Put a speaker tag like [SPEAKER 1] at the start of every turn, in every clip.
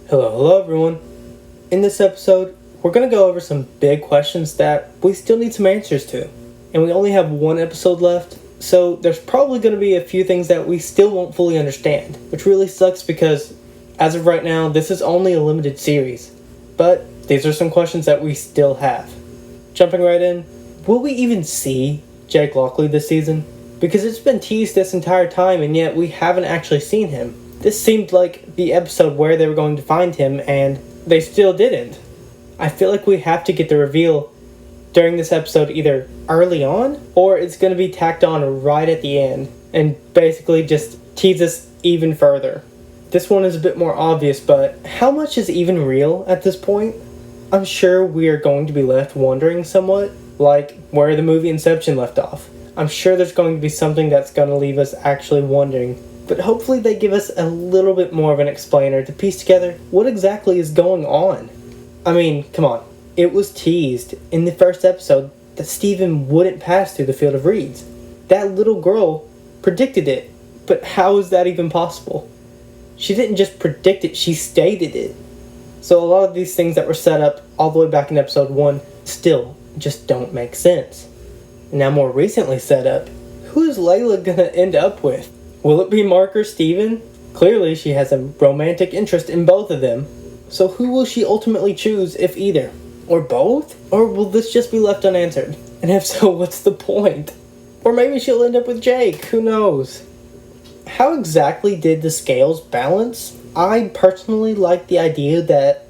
[SPEAKER 1] Hello everyone. In this episode, we're going to go over some big questions that we still need some answers to. And we only have one episode left, so there's probably going to be a few things that we still won't fully understand, which really sucks because, as of right now, this is only a limited series. But these are some questions that we still have. Jumping right in, will we even see Jake Lockley this season? Because it's been teased this entire time and yet we haven't actually seen him. This seemed like the episode where they were going to find him and they still didn't. I feel like we have to get the reveal during this episode either early on or it's going to be tacked on right at the end and basically just tease us even further. This one is a bit more obvious, but how much is even real at this point? I'm sure we are going to be left wondering somewhat, like where the movie Inception left off. I'm sure there's going to be something that's going to leave us actually wondering, but hopefully they give us a little bit more of an explainer to piece together what exactly is going on. I mean, come on. It was teased in the first episode that Steven wouldn't pass through the field of reeds. That little girl predicted it, but how is that even possible? She didn't just predict it, she stated it. So a lot of these things that were set up all the way back in episode 1 still just don't make sense. Now more recently set up, who is Layla gonna end up with? Will it be Mark or Steven? Clearly she has a romantic interest in both of them. So who will she ultimately choose if either? Or both? Or will this just be left unanswered? And if so, what's the point? Or maybe she'll end up with Jake, who knows? How exactly did the scales balance? I personally like the idea that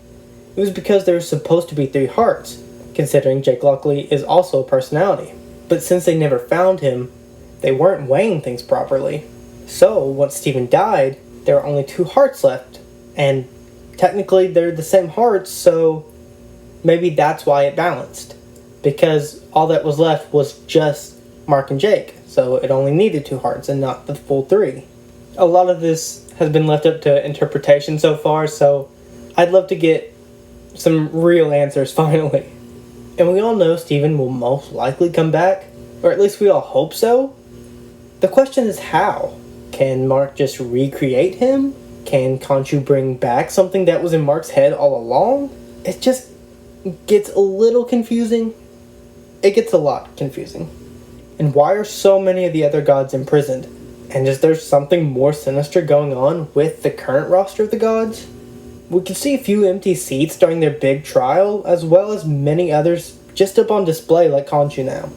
[SPEAKER 1] it was because there was supposed to be 3 hearts, considering Jake Lockley is also a personality. But since they never found him, they weren't weighing things properly. So, once Steven died, there were only 2 hearts left. And technically they're the same hearts, so maybe that's why it balanced. Because all that was left was just Mark and Jake. So it only needed 2 hearts and not the full 3. A lot of this has been left up to interpretation so far, so I'd love to get some real answers finally. And we all know Steven will most likely come back, or at least we all hope so. The question is how? Can Mark just recreate him? Can Khonshu bring back something that was in Mark's head all along? It just gets a little confusing. It gets a lot confusing. And why are so many of the other gods imprisoned? And is there something more sinister going on with the current roster of the gods? We can see a few empty seats during their big trial, as well as many others just up on display like Khonshu now.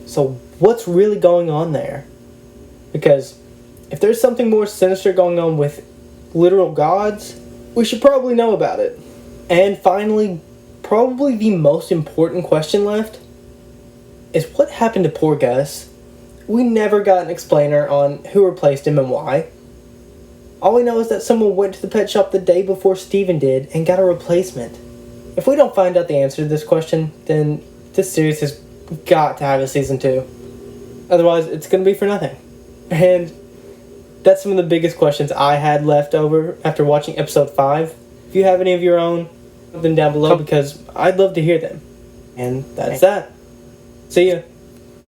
[SPEAKER 1] So what's really going on there? Because if there's something more sinister going on with literal gods, we should probably know about it. And finally, probably the most important question left is what happened to poor Gus? We never got an explainer on who replaced him and why. All we know is that someone went to the pet shop the day before Steven did and got a replacement. If we don't find out the answer to this question, then this series has got to have a season 2. Otherwise, it's going to be for nothing. And that's some of the biggest questions I had left over after watching episode 5. If you have any of your own, put them down below because I'd love to hear them. And that's that. See ya.